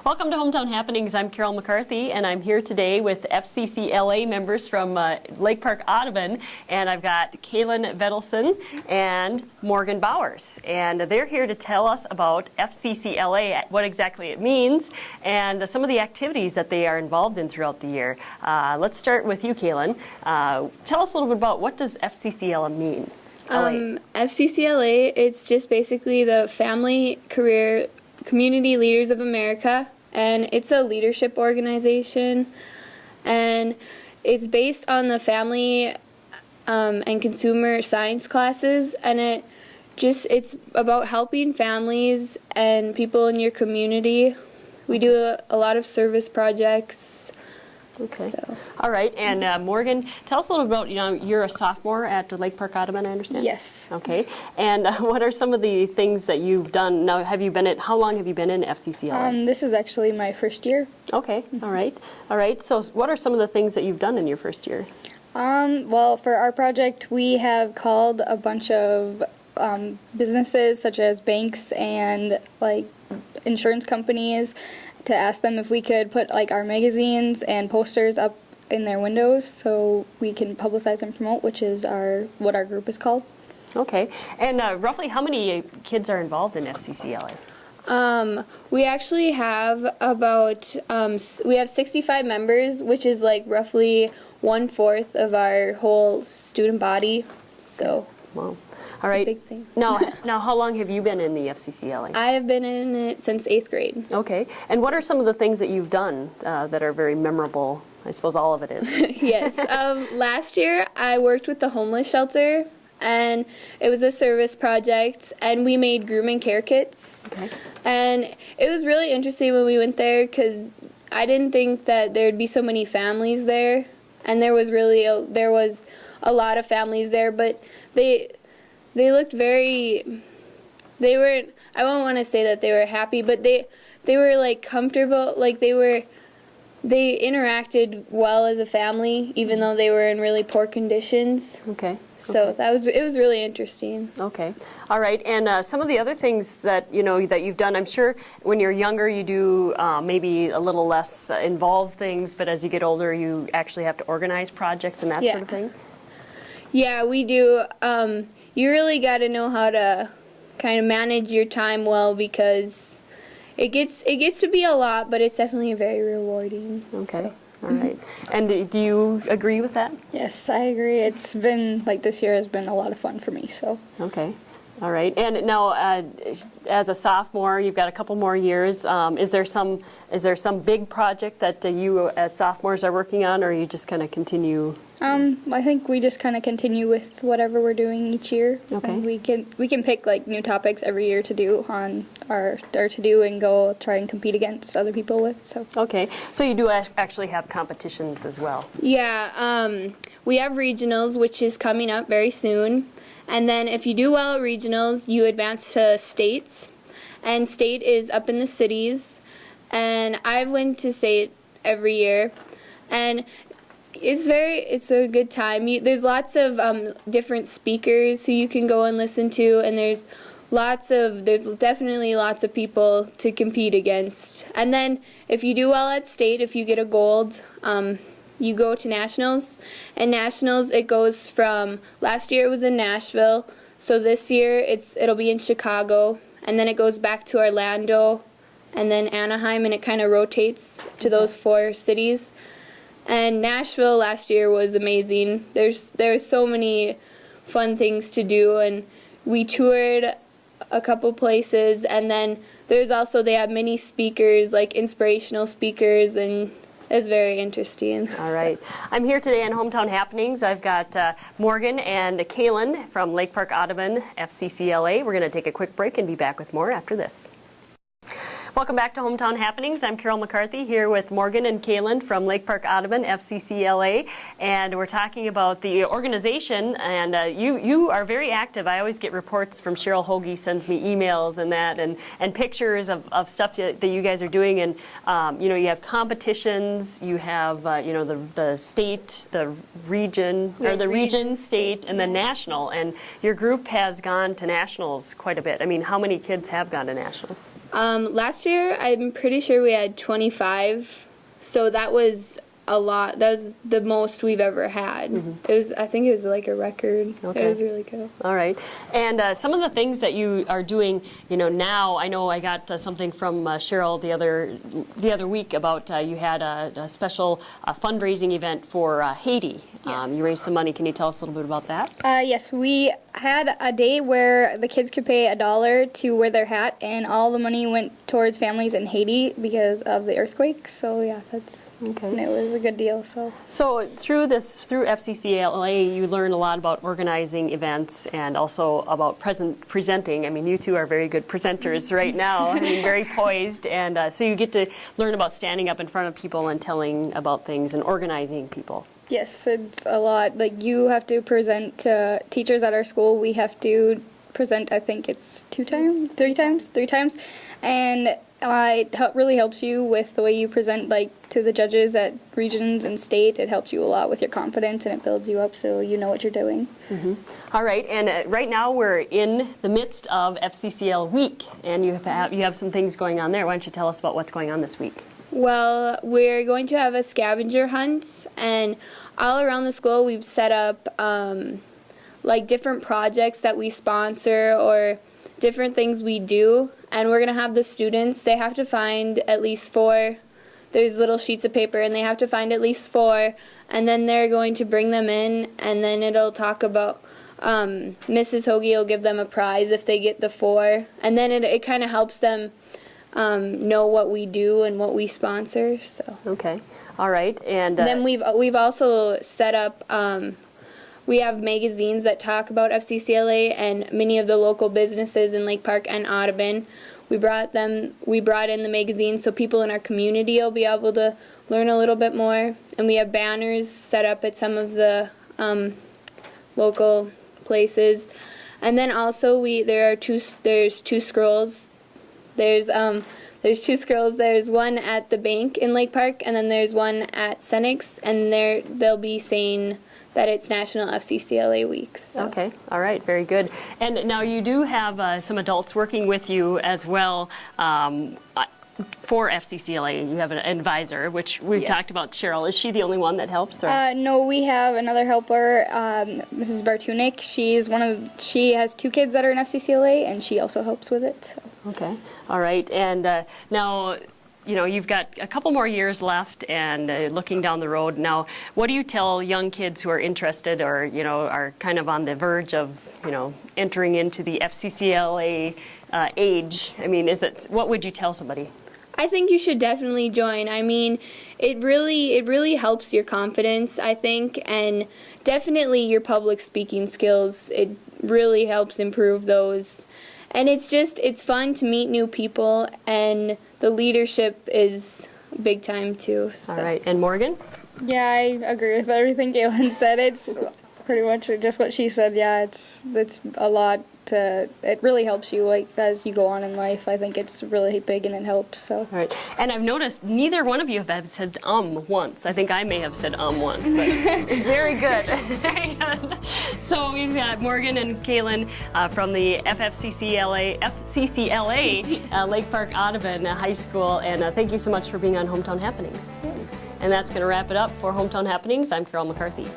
Welcome to Hometown Happenings. I'm Carol McCarthy, and I'm here today with FCCLA members from Lake Park Audubon, and I've got Kaylin Vedelson and Morgan Bowers, and they're here to tell us about FCCLA, what exactly it means, and some of the activities that they are involved in throughout the year. Let's start with you, Kaylin. Tell us a little bit about what does FCCLA mean? FCCLA, it's just basically the Family Career Community Leaders of America, and it's a leadership organization, and it's based on the family and consumer science classes, and it's about helping families and people in your community. We do a lot of service projects. Okay. So. All right. And Morgan, tell us a little about, you're a sophomore at Lake Park Audubon, I understand? Yes. Okay. And what are some of the things that you've done? Now, how long have you been in FCCLA? This is actually my first year. Okay. All right. All right. So what are some of the things that you've done in your first year? Well, for our project, we have called a bunch of businesses such as banks and insurance companies to ask them if we could put our magazines and posters up in their windows so we can publicize and promote, which is what our group is called. Okay. And roughly how many kids are involved in FCCLA? We actually have we have 65 members, which is roughly 1/4 of our whole student body. So. Wow. All right. It's a big thing. Now, how long have you been in the FCCLA? I have been in it since 8th grade. Okay. And what are some of the things that you've done that are very memorable? I suppose all of it is. Yes. Last year, I worked with the homeless shelter, and it was a service project, and we made groom and care kits. Okay. And it was really interesting when we went there because I didn't think that there would be so many families there, and there was a lot of families there, but they looked I won't want to say that they were happy, but they were comfortable, they interacted well as a family, even though they were in really poor conditions. Okay. So it was really interesting. Okay. All right. And some of the other things that that you've done, I'm sure when you're younger you do maybe a little less involved things, but as you get older you actually have to organize projects and that sort of thing. Yeah, we do. You really got to know how to kind of manage your time well because it gets to be a lot, but it's definitely very rewarding. Okay. So. All right. And do you agree with that? Yes, I agree. It's been this year has been a lot of fun for me. So. Okay. All right. And now, as a sophomore, you've got a couple more years. Is there some big project that you, as sophomores, are working on, or you just kind of continue? I think we just kind of continue with whatever we're doing each year. Okay. And we can pick new topics every year to do on our to-do and go try and compete against other people with. So. Okay. So you do actually have competitions as well. Yeah. We have regionals, which is coming up very soon. And then if you do well at regionals, you advance to states. And state is up in the cities. And I've went to state every year. And it's a good time. There's lots of different speakers who you can go and listen to. And there's definitely lots of people to compete against. And then if you do well at state, if you get a gold, you go to nationals, and nationals it goes from last year it was in Nashville, so this year it'll be in Chicago, and then it goes back to Orlando, and then Anaheim, and it kind of rotates to those 4 cities. And Nashville last year was amazing. There's so many fun things to do, and we toured a couple places, and then they have mini speakers, inspirational speakers, and it's very interesting. All right. I'm here today on Hometown Happenings. I've got Morgan and Kaylin from Lake Park Audubon, FCCLA. We're going to take a quick break and be back with more after this. Welcome back to Hometown Happenings. I'm Carol McCarthy here with Morgan and Kaylin from Lake Park Audubon, FCCLA, and we're talking about the organization, and you are very active. I always get reports from Cheryl Hoagie, sends me emails and that, and pictures of stuff that you guys are doing, and you have competitions, you have the state, the region, or the region, state, and the national, and your group has gone to nationals quite a bit. I mean, how many kids have gone to nationals? Last year, I'm pretty sure we had 25, so that was a lot. That was the most we've ever had. It was, I think it was like a record. Okay. It was really cool. All right. And some of the things that you are doing, now, I know I got something from Cheryl the other week about you had a special fundraising event for Haiti. You raised some money. Can you tell us a little bit about that? Yes, we had a day where the kids could pay $1 to wear their hat, and all the money went towards families in Haiti because of the earthquake. So yeah, and it was a good deal. So through FCCLA, you learn a lot about organizing events and also about presenting. I mean, you two are very good presenters right now. I mean, very poised, and so you get to learn about standing up in front of people and telling about things and organizing people. Yes, it's a lot. Like, you have to present to teachers at our school. We have to present, I think it's 3 times, and it really helps you with the way you present, like, to the judges at regions and state. It helps you a lot with your confidence, and it builds you up so you know what you're doing. All right, and right now we're in the midst of FCCL week, and you have some things going on there. Why don't you tell us about what's going on this week? Well, we're going to have a scavenger hunt, and all around the school we've set up like different projects that we sponsor or different things we do, and we're going to have the students, they have to find at least 4. There's little sheets of paper, and they have to find at least 4, and then they're going to bring them in, and then it'll talk about Mrs. Hoagie will give them a prize if they get the 4, and then it kind of helps them know what we do and what we sponsor. So okay, all right, and then we've also set up. We have magazines that talk about FCCLA and many of the local businesses in Lake Park and Audubon. We brought in the magazines so people in our community will be able to learn a little bit more. And we have banners set up at some of the local places. And then also there's 2 scrolls. There's 2 scrolls. There's one at the bank in Lake Park, and then there's one at Senex, and they'll be saying that it's National FCCLA Week. So. Okay, all right, very good. And now you do have some adults working with you as well for FCCLA. You have an advisor, which we've talked about. Cheryl, is she the only one that helps? Or? No, we have another helper, Mrs. Bartunik. She has 2 kids that are in FCCLA, and she also helps with it. So. Okay, all right. And now, you've got a couple more years left, and looking down the road now, what do you tell young kids who are interested or, are kind of on the verge of, entering into the FCCLA age? I mean, what would you tell somebody? I think you should definitely join. I mean, it really helps your confidence, I think, and definitely your public speaking skills. It really helps improve those. And it's fun to meet new people, and the leadership is big time too. So. All right, and Morgan? Yeah, I agree with everything Galen said. It's pretty much just what she said. Yeah, it's a lot. It really helps you, like, as you go on in life. I think it's really big, and it helps. So. All right, and I've noticed neither one of you have said once. I think I may have said once, but very good. Very good. So we've got Morgan and Kaylin from the FCCLA Lake Park Audubon High School, and thank you so much for being on Hometown Happenings. And that's going to wrap it up for Hometown Happenings. I'm Carol McCarthy.